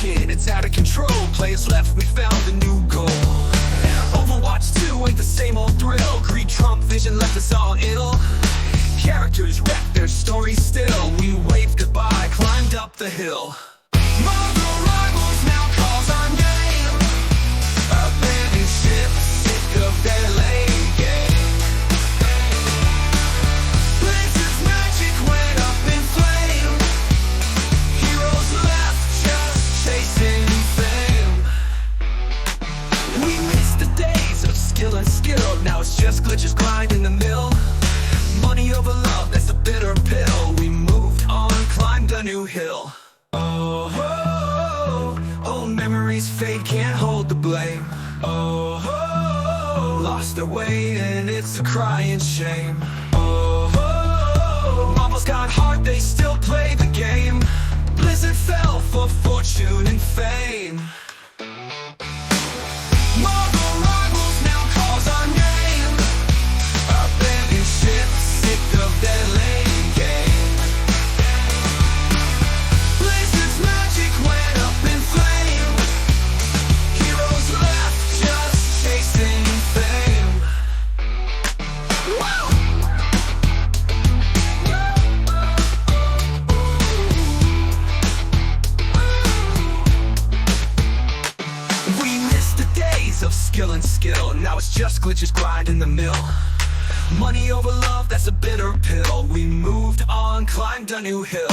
kid, it's out of control. Players left, we found a new goal. Overwatch 2 ain't the same old thrill. Greed, Trump, vision left us all ill. Characters wreck their stories still. We waved goodbye, climbed up the hill. Marvel rivals now calls our name. Abandoned ship, sick of their lame game. Blizzard's magic went up in flame. Heroes left just chasing fame. We missed the days of skill and skill. Now it's just glitches grind in the mill. Money over love, that's a bitter pill. We moved on, climbed a new hill. Oh, oh, oh, old memories fade, can't hold the blame. Oh, oh, lost their way and it's a crying shame. Oh, oh, marbles got hard, they still play the game. Blizzard fell for fortune and fame. Marvel rivals now calls our name. Abandoned ship, sick of their lame game. Blizzard's magic went up in flame. Heroes left just chasing fame. Woo! We missed the days of skill and skill. Now it's just glitches grind in the mill. Money over love, that's a bitter pill. We moved on, climbed a new hill.